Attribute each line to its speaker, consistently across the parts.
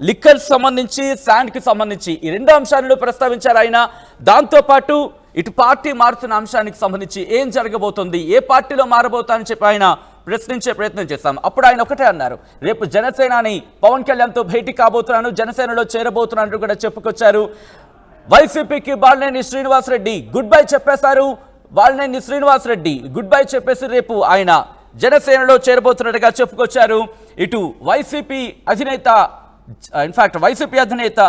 Speaker 1: Liquor సంబంధించి sand కి సంబంధించి ఈ రెండు అంశాలను ప్రస్తావించారు ఆయన. దాంతో పాటు ఇటు పార్టీ మారుతున్న అంశానికి సంబంధించి ఏం జరగబోతుంది, ఏ పార్టీలో మారబోతానని చెప్పి ఆయన ప్రశ్నించే ప్రయత్నం చేస్తాం. అప్పుడు ఆయన ఒకటే అన్నారు, రేపు జనసేనాని పవన్ కళ్యాణ్తో భేటీ కాబోతున్నాను, జనసేనలో చేరబోతున్నాను కూడా చెప్పుకొచ్చారు. వైసీపీకి బాలినేని శ్రీనివాసరెడ్డి గుడ్ బై చెప్పేశారు. బాలినేని శ్రీనివాసరెడ్డి గుడ్ బై చెప్పేసి రేపు ఆయన జనసేనలో చేరబోతున్నట్టుగా చెప్పుకొచ్చారు. ఇటు వైసీపీ అధినేత వైసీపీ అధినేత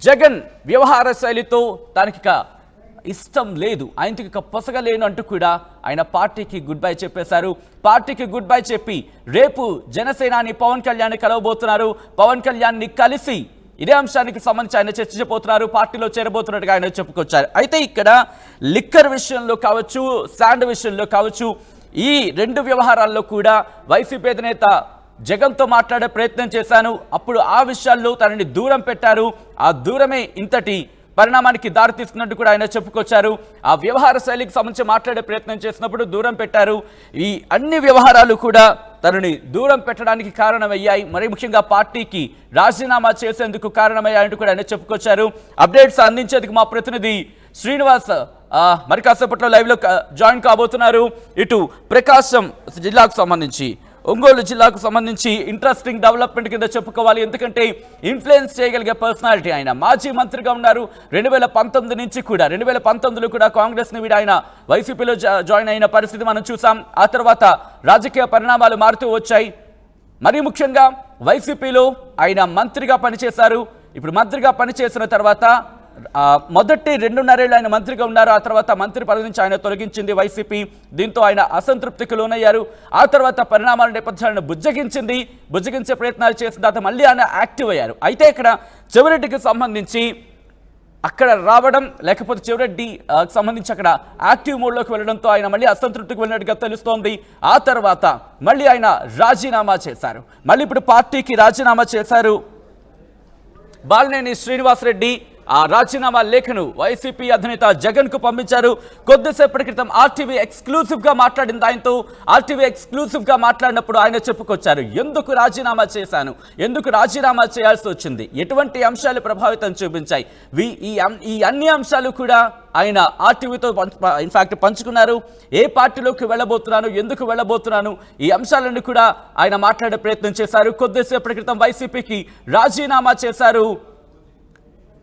Speaker 1: జగన్ వ్యవహార శైలితో తనకి ఇష్టం లేదు, ఆయనకి పొసగలేను అంటూ కూడా ఆయన పార్టీకి గుడ్ బై చెప్పేశారు. పార్టీకి గుడ్ బై చెప్పి రేపు జనసేనాని పవన్ కళ్యాణ్ కలవబోతున్నారు. పవన్ కళ్యాణ్ని కలిసి ఇదే అంశానికి సంబంధించి ఆయన చర్చించబోతున్నారు, పార్టీలో చేరబోతున్నట్టుగా ఆయన చెప్పుకొచ్చారు. అయితే ఇక్కడ లిక్కర్ విషయంలో కావచ్చు, శాండ్ విషయంలో కావచ్చు, ఈ రెండు వ్యవహారాల్లో కూడా వైసీపీ అధినేత జగన్తో మాట్లాడే ప్రయత్నం చేశాను. అప్పుడు ఆ విషయాల్లో తనని దూరం పెట్టారు. ఆ దూరమే ఇంతటి పరిణామానికి దారితీస్తున్నట్టు కూడా ఆయన చెప్పుకొచ్చారు. ఆ వ్యవహార శైలికి సంబంధించి మాట్లాడే ప్రయత్నం చేసినప్పుడు దూరం పెట్టారు. ఈ అన్ని వ్యవహారాలు కూడా తనని దూరం పెట్టడానికి కారణమయ్యాయి, మరి ముఖ్యంగా పార్టీకి రాజీనామా చేసేందుకు కారణమయ్యాయంటూ కూడా ఆయన చెప్పుకొచ్చారు. అప్డేట్స్ అందించేందుకు మా ప్రతినిధి శ్రీనివాస్ మరి కాసేపట్లో లైవ్లో జాయిన్ కాబోతున్నారు. ఇటు ప్రకాశం జిల్లాకు సంబంధించి, ఒంగోలు జిల్లాకు సంబంధించి ఇంట్రెస్టింగ్ డెవలప్మెంట్ కింద చెప్పుకోవాలి. ఎందుకంటే ఇన్ఫ్లుయెన్స్ చేయగలిగే పర్సనాలిటీ ఆయన. మాజీ మంత్రిగా ఉన్నారు 2019 నుంచి కూడా. 2019లో కూడా కాంగ్రెస్ని వీడు ఆయన వైసీపీలో జాయిన్ అయిన పరిస్థితి మనం చూసాం. ఆ తర్వాత రాజకీయ పరిణామాలు మారుతూ వచ్చాయి. మరీ ముఖ్యంగా వైసీపీలో ఆయన మంత్రిగా పనిచేశారు. ఇప్పుడు మంత్రిగా పనిచేసిన తర్వాత మొదటి 2.5 ఏళ్ళు ఆయన మంత్రిగా ఉన్నారు. ఆ తర్వాత మంత్రి పదవి నుంచి ఆయన తొలగించింది వైసీపీ. దీంతో ఆయన అసంతృప్తికి లోనయ్యారు. ఆ తర్వాత పరిణామాల నేపథ్యాలను బుజ్జగించే ప్రయత్నాలు చేసిన తర్వాత మళ్ళీ ఆయన యాక్టివ్ అయ్యారు. అయితే ఇక్కడ చెవిరెడ్డికి సంబంధించి అక్కడ రావడం, లేకపోతే చెవిరెడ్డి సంబంధించి అక్కడ యాక్టివ్ మోడ్లోకి వెళ్ళడంతో ఆయన మళ్ళీ అసంతృప్తికి వెళ్ళినట్టుగా తెలుస్తోంది. ఆ తర్వాత మళ్ళీ ఆయన రాజీనామా చేశారు. మళ్ళీ ఇప్పుడు పార్టీకి రాజీనామా చేశారు బాలినేని శ్రీనివాసరెడ్డి. ఆ రాజీనామా లేఖను వైసీపీ అధినేత జగన్ కు పంపించారు. కొద్దిసేపటి క్రితం ఆర్టీవీ ఎక్స్క్లూసివ్ గా మాట్లాడింది ఆయనతో. ఆర్టీవీ ఎక్స్క్లూసివ్ గా మాట్లాడినప్పుడు ఆయన చెప్పుకొచ్చారు, ఎందుకు రాజీనామా చేశాను, ఎందుకు రాజీనామా చేయాల్సి వచ్చింది, ఎటువంటి అంశాలు ప్రభావితం చూపించాయి, ఈ అన్ని అంశాలు కూడా ఆయన ఆర్టీవీతో ఇన్ఫాక్ట్ పంచుకున్నారు. ఏ పార్టీలోకి వెళ్ళబోతున్నాను, ఎందుకు వెళ్ళబోతున్నాను, ఈ అంశాలను కూడా ఆయన మాట్లాడే ప్రయత్నం చేశారు. కొద్దిసేపటి క్రితం వైసీపీకి రాజీనామా చేశారు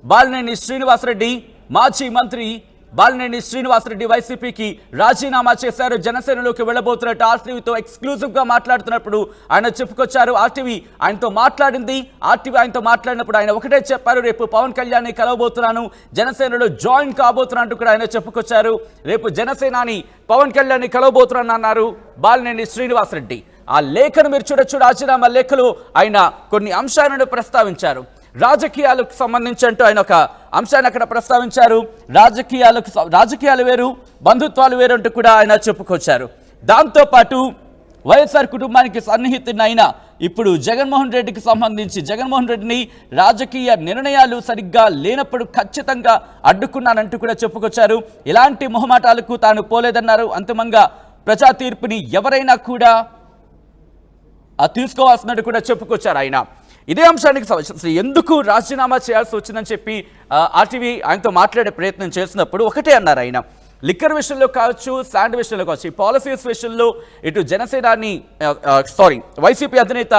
Speaker 1: బాలినేని శ్రీనివాసరెడ్డి. మాజీ మంత్రి బాలినేని శ్రీనివాసరెడ్డి వైసీపీకి రాజీనామా చేశారు. జనసేనలోకి వెళ్ళబోతున్నట్టు ఆర్టీవీతో ఎక్స్క్లూజివ్ గా మాట్లాడుతున్నప్పుడు ఆయన చెప్పుకొచ్చారు. ఆర్టీవీ ఆయనతో మాట్లాడింది. ఆర్టీవీ ఆయనతో మాట్లాడినప్పుడు ఆయన ఒకటే చెప్పారు, రేపు పవన్ కళ్యాణ్ని కలవబోతున్నాను, జనసేనలో జాయిన్ కాబోతున్నట్టు కూడా ఆయన చెప్పుకొచ్చారు. రేపు జనసేనాని పవన్ కళ్యాణ్ని కలవబోతున్నాను అన్నారు బాలినేని శ్రీనివాసరెడ్డి. ఆ లేఖను మీరు చూడొచ్చు. రాజీనామా లేఖలో ఆయన కొన్ని అంశాలను ప్రస్తావించారు. రాజకీయాలకు సంబంధించి అంటూ ఆయన ఒక అంశాన్ని అక్కడ ప్రస్తావించారు. రాజకీయాలు వేరు, బంధుత్వాలు వేరు అంటూ కూడా ఆయన చెప్పుకొచ్చారు. దాంతోపాటు వైఎస్ఆర్ కుటుంబానికి సన్నిహితుడైన ఇప్పుడు జగన్మోహన్ రెడ్డికి సంబంధించి, జగన్మోహన్ రెడ్డిని రాజకీయ నిర్ణయాలు సరిగ్గా లేనప్పుడు ఖచ్చితంగా అడ్డుకున్నానంటూ కూడా చెప్పుకొచ్చారు. ఇలాంటి మొహమాటాలకు తాను పోలేదన్నారు. అంతిమంగా ప్రజా తీర్పుని ఎవరైనా కూడా తీసుకోవాల్సినట్టు కూడా చెప్పుకొచ్చారు ఆయన. ఇదే అంశానికి సంబంధించి ఎందుకు రాజీనామా చేయాల్సి వచ్చిందని చెప్పి ఆర్టీవీ ఆయనతో మాట్లాడే ప్రయత్నం చేసినప్పుడు ఒకటే అన్నారు ఆయన, లిక్కర్ విషయంలో కావచ్చు, శాండ్ విషయంలో కావచ్చు, పాలసీస్ విషయంలో ఇటు జనసేనాని వైసీపీ అధినేత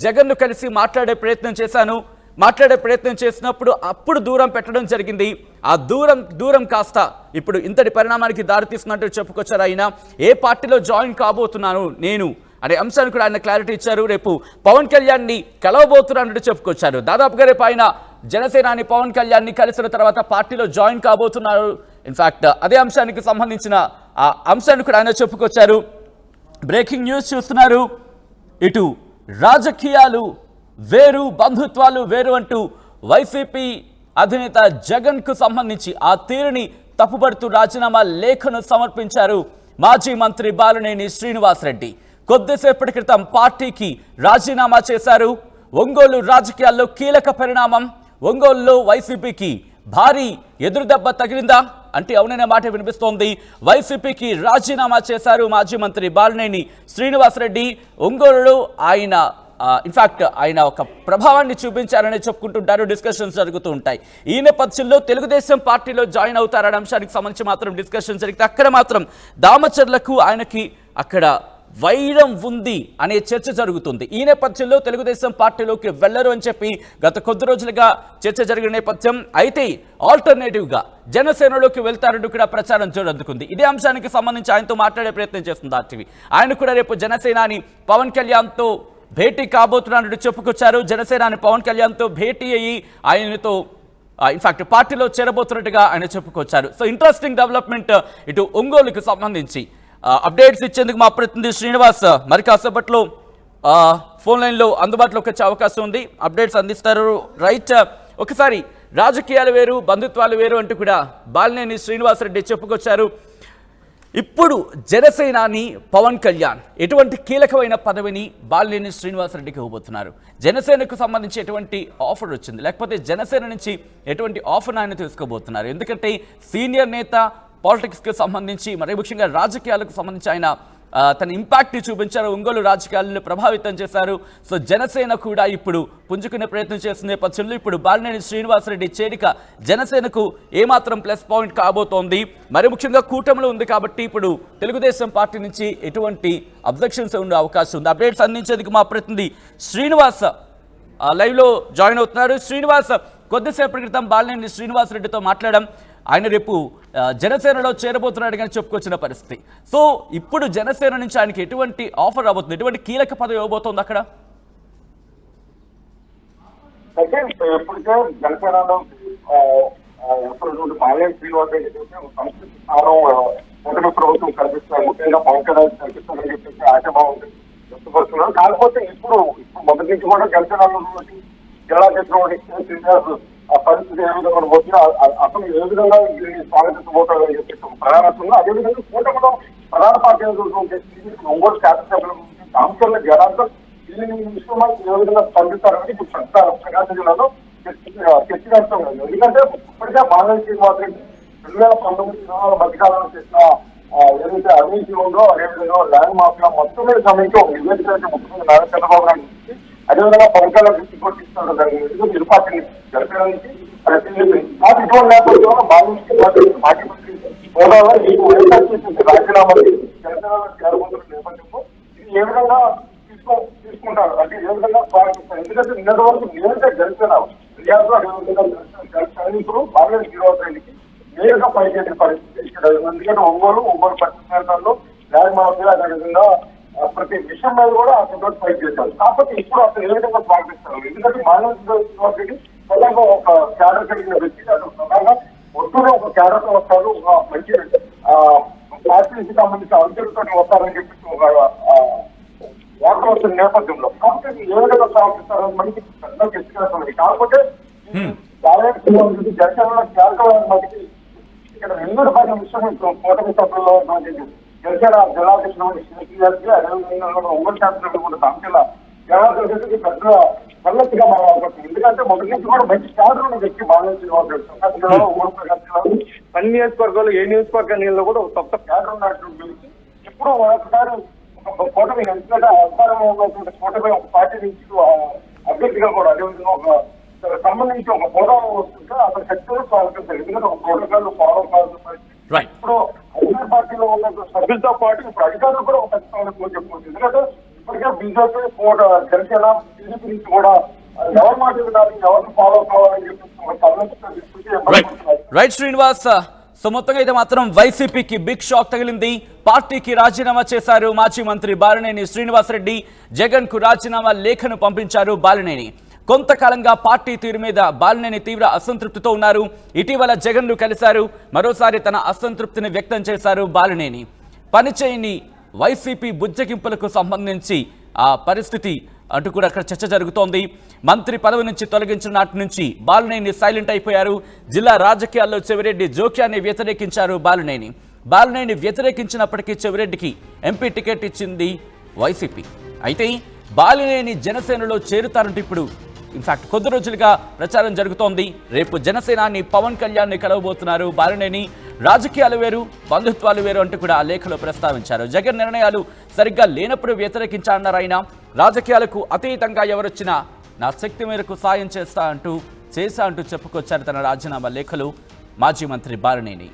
Speaker 1: జగన్ను కలిసి మాట్లాడే ప్రయత్నం చేసినప్పుడు అప్పుడు దూరం పెట్టడం జరిగింది. ఆ దూరం కాస్త ఇప్పుడు ఇంతటి పరిణామానికి దారితీస్తున్నట్టు చెప్పుకొచ్చారు ఆయన. ఏ పార్టీలో జాయిన్ కాబోతున్నాను నేను అనే అంశాన్ని కూడా ఆయన క్లారిటీ ఇచ్చారు. రేపు పవన్ కళ్యాణ్ని కలవబోతున్నట్టు చెప్పుకొచ్చారు. దాదాపుగా రేపు ఆయన జనసేనాని పవన్ కళ్యాణ్ని కలిసిన తర్వాత పార్టీలో జాయిన్ కాబోతున్నారు. ఇన్ఫాక్ట్ అదే అంశానికి సంబంధించిన ఆ అంశాన్ని కూడా ఆయన చెప్పుకొచ్చారు. బ్రేకింగ్ న్యూస్ చూస్తున్నారు. ఇటు రాజకీయాలు వేరు, బంధుత్వాలు వేరు అంటూ వైసీపీ అధినేత జగన్ కు సంబంధించి ఆ తీరుని తప్పుపడుతూ రాజీనామా లేఖను సమర్పించారు మాజీ మంత్రి బాలినేని శ్రీనివాసరెడ్డి. కొద్దిసేపటి క్రితం పార్టీకి రాజీనామా చేశారు. ఒంగోలు రాజకీయాల్లో కీలక పరిణామం. ఒంగోలులో వైసీపీకి భారీ ఎదురుదెబ్బ తగిలిందా అంటే అవుననే మాట వినిపిస్తోంది. వైసీపీకి రాజీనామా చేశారు మాజీ మంత్రి బాలినేని శ్రీనివాసరెడ్డి. ఒంగోలులో ఆయన ఇన్ఫాక్ట్ ఆయన ఒక ప్రభావాన్ని చూపించారని చెప్పుకుంటుంటారు, డిస్కషన్స్ జరుగుతూ ఉంటాయి. ఈ నేపథ్యంలో తెలుగుదేశం పార్టీలో జాయిన్ అవుతారనే అంశానికి సంబంధించి మాత్రం డిస్కషన్ జరిగితే అక్కడ మాత్రం దామచర్లకు ఆయనకి అక్కడ వైరం ఉంది అనే చర్చ జరుగుతుంది. ఈ నేపథ్యంలో తెలుగుదేశం పార్టీలోకి వెళ్లరు అని చెప్పి గత కొద్ది రోజులుగా చర్చ జరిగిన నేపథ్యం. అయితే ఆల్టర్నేటివ్గా జనసేనలోకి వెళ్తారంటూ కూడా ప్రచారం జోరందుకుంది. ఇదే అంశానికి సంబంధించి ఆయనతో మాట్లాడే ప్రయత్నం చేస్తుంది ఆర్టీవీ. ఆయన కూడా రేపు జనసేనాని పవన్ కళ్యాణ్తో భేటీ కాబోతున్నారంటూ చెప్పుకొచ్చారు. జనసేనాని పవన్ కళ్యాణ్తో భేటీ అయ్యి ఆయనతో ఇన్ఫాక్ట్ పార్టీలో చేరబోతున్నట్టుగా ఆయన చెప్పుకొచ్చారు. సో ఇంట్రెస్టింగ్ డెవలప్మెంట్ ఇటు ఒంగోలుకు సంబంధించి అప్డేట్స్ ఇచ్చేందుకు మా ప్రతినిధి శ్రీనివాస్ మరి కాసేపట్లో ఫోన్ లైన్లో అందుబాటులోకి వచ్చే అవకాశం ఉంది, అప్డేట్స్ అందిస్తారు. రైట్, ఒకసారి రాజకీయాలు వేరు బంధుత్వాలు వేరు అంటూ కూడా బాలినేని శ్రీనివాసరెడ్డి చెప్పుకొచ్చారు. ఇప్పుడు జనసేనాని పవన్ కళ్యాణ్ ఎటువంటి కీలకమైన పదవిని బాలినేని శ్రీనివాసరెడ్డికి ఇవ్వబోతున్నారు? జనసేనకు సంబంధించి ఎటువంటి ఆఫర్ వచ్చింది, లేకపోతే జనసేన నుంచి ఎటువంటి ఆఫర్ ఆయన తీసుకోబోతున్నారు? ఎందుకంటే సీనియర్ నేత, పాలిటిక్స్కి సంబంధించి మరి ముఖ్యంగా రాజకీయాలకు సంబంధించి ఆయన తన ఇంపాక్ట్ని చూపించారు, ఒంగోలు రాజకీయాలను ప్రభావితం చేశారు. సో జనసేన కూడా ఇప్పుడు పుంజుకునే ప్రయత్నం చేస్తున్న నేపథ్యంలో ఇప్పుడు బాలినేని శ్రీనివాసరెడ్డి చేరిక జనసేనకు ఏమాత్రం ప్లస్ పాయింట్ కాబోతోంది. మరి ముఖ్యంగా కూటమిలో ఉంది కాబట్టి ఇప్పుడు తెలుగుదేశం పార్టీ నుంచి ఎటువంటి అబ్జెక్షన్స్ ఉండే అవకాశం ఉంది. అప్డేట్స్ అందించేందుకు మా ప్రతినిధి శ్రీనివాస్ లైవ్లో జాయిన్ అవుతున్నారు. శ్రీనివాస్, కొద్దిసేపటి క్రితం బాలినేని శ్రీనివాసరెడ్డితో మాట్లాడడం, ఆయన రేపు జనసేనలో చేరబోతున్నాడు కానీ చెప్పుకొచ్చిన పరిస్థితి. సో ఇప్పుడు జనసేన నుంచి ఆయనకి ఎటువంటి ఆఫర్ రాబోతుంది, ఎటువంటి కీలక పదవి ఇవ్వబోతోంది అక్కడ?
Speaker 2: అయితే ఎప్పటికే జనసేనలో బాలినేని శ్రీనివాసరెడ్డి సంస్కృతి స్థానం కూటమి ప్రభుత్వం కల్పిస్తారు, ముఖ్యంగా పవన్ కళ్యాణ్ కల్పిస్తారని చెప్పేసి ఆశాభావం వ్యక్తపరుస్తున్నారు. కాకపోతే ఇప్పుడు మొదటి నుంచి కూడా జనసేనలో జిల్లా చేసిన పరిస్థితి ఏ విధంగా పోతుందో అసలు ఏ విధంగా స్వాగతించబోతారని చెప్పేసి ప్రధానంగా, అదేవిధంగా కూటమిలో ప్రధాన పార్టీ ఒంగోలు శాసనసభ్యుల అంశాల జనార్దన్ దీని విషయంలో ఏ విధంగా స్పందిస్తారని ఇప్పుడు ప్రకాశం జిల్లాలో చర్చ నడుస్తుంది. ఎందుకంటే ఇప్పటికే బాలినేని శ్రీనివాసరెడ్డి 2019 మధ్యకాలంలో చేసిన ఏదైతే అవినీతి ఉందో అదేవిధంగా ల్యాండ్ మాఫియా మొత్తం మీద సంబంధించి ఒక నివేదిక ముఖ్యమంత్రి నారా చంద్రబాబు నాయుడు అదేవిధంగా పవన్ కళ్యాణ్ రిపోర్ట్ ఇస్తున్నారు. దాని ఇరు పార్టీని జనసేనానికి ఇటువంటి నేపథ్యంలో బాలినేని మాజీ మంత్రి హోదాలో ఈ వైఎస్ఆర్ చేసిన రాజీనామా జనసేనలో చేరబోతున్న నేపథ్యంలో ఇది ఏ విధంగా తీసుకుంటారు, అంటే ఏ విధంగా స్వాగతిస్తారు? ఎందుకంటే నిన్నటి వరకు నేరుగా జనసేన రియాజు అదేవిధంగా సైనికులు బాలినేని శ్రీనివాసరెడ్డికి నేరుగా పనిచేసే పరిస్థితి ఇక్కడ. ఎందుకంటే ఒంగోలు పరిస్థితి ప్రాంతాల్లో ల్యాండ్ మాఫియా అదేవిధంగా ప్రతి విషయం మీద కూడా అతను ఫైట్ చేశారు. కాకపోతే ఇప్పుడు అతను ఏ విధంగా స్వాగతిస్తారు? ఎందుకంటే బాలినేని శ్రీనివాసరెడ్డి ప్రధానంగా ఒక క్యాడర్ కలిగిన వ్యక్తి, అతను ప్రధానంగా ఒడ్డునే ఒక క్యాడర్ తో వస్తారు, ఒక మంచి పార్టీకి సంబంధించిన అంశాలతో వస్తారని చెప్పేసి ఒక వార్తలు వస్తున్న నేపథ్యంలో కాబట్టి ఏ విధంగా స్వాగతిస్తారని మనకి పెద్ద చర్చ. కాకపోతే బాలినేని శ్రీనివాసరెడ్డి జనసేనలో చేరడానికి మనకి ఇక్కడ ఎన్నో పడిన విషయం కూటమి సభ్యుల్లో జనసేన జిల్లాధ్యక్షుడు అదేవిధంగా ఒంగోలు శాసనసభ్యులు కూడా అంశాల జనార్దన్ పెద్ద పల్లెత్తిగా మాట్లాడుతుంది. ఎందుకంటే మొదటి నుంచి కూడా మంచి క్యాడర్ ఉన్న వ్యక్తి బాలినేని శ్రీనివాసరెడ్డి. ప్రకాశం జిల్లాలో ఒంగోలు ప్రకాశం జిల్లాలో అన్ని నియోజకవర్గాల్లో ఏ నియోజకవర్గాల్లో కూడా ఒక కొత్త క్యాడర్ ఉన్నటువంటి వ్యక్తి. ఇప్పుడు ఒకసారి కూటమి ఎందుకంటే అధికారంలో ఉన్నటువంటి కూటమి ఒక పార్టీ నుంచి అభ్యర్థిగా కూడా అదేవిధంగా ఒక సంబంధించి ఒక హోదా వస్తుంటే అతను ఖచ్చితంగా స్వాగతిస్తారు. ఎందుకంటే ఒక ప్రోటోకాల్ ఫాలో కావాల్సిన ఇప్పుడు అధికార పార్టీలో ఉన్న సభ్యులతో పాటు ఇప్పుడు అధికారులు కూడా ఒక ఖచ్చితంగా చెప్పుకోవచ్చు. ఎందుకంటే ఇప్పటికే బీజేపీ జనసేన టీడీపీ నుంచి కూడా ఎవరి మాట వినాలి, ఎవరిని ఫాలో కావాలని చెప్పి
Speaker 1: రైట్ శ్రీనివాస్. సో మొత్తంగా అయితే మాత్రం వైసీపీకి బిగ్ షాక్ తగిలింది. పార్టీకి రాజీనామా చేశారు మాజీ మంత్రి బాలినేని శ్రీనివాసరెడ్డి. జగన్ కు రాజీనామా లేఖను పంపించారు బాలినేని. కొంతకాలంగా పార్టీ తీరు మీద బాలినేని తీవ్ర అసంతృప్తితో ఉన్నారు. ఇటీవల జగన్ను కలిశారు. మరోసారి తన అసంతృప్తిని వ్యక్తం చేశారు బాలినేని. పనిచేయని వైసీపీ బుజ్జగింపులకు సంబంధించి ఆ పరిస్థితి అంటూ కూడా అక్కడ చర్చ జరుగుతోంది. మంత్రి పదవి నుంచి తొలగించిన నాటి నుంచి బాలినేని సైలెంట్ అయిపోయారు. జిల్లా రాజకీయాల్లో చెవిరెడ్డి జోక్యాన్ని వ్యతిరేకించారు బాలినేని వ్యతిరేకించినప్పటికీ చెవిరెడ్డికి ఎంపీ టికెట్ ఇచ్చింది వైసీపీ. అయితే బాలినేని జనసేనలో చేరుతారంటూ ఇప్పుడు ఇన్ఫాక్ట్ కొద్ది రోజులుగా ప్రచారం జరుగుతోంది. రేపు జనసేనాని పవన్ కళ్యాణ్ని కలవబోతున్నారు బాలినేని. రాజకీయాలు వేరు, బంధుత్వాలు వేరు అంటూ కూడా ఆ లేఖలో ప్రస్తావించారు. జగన్ నిర్ణయాలు సరిగ్గా లేనప్పుడు వ్యతిరేకించారన్నారు ఆయన. రాజకీయాలకు అతీతంగా ఎవరొచ్చినా నా శక్తి మేరకు సాయం చేస్తా అంటూ చెప్పుకొచ్చారు తన రాజీనామా లేఖలు మాజీ మంత్రి బాలినేని.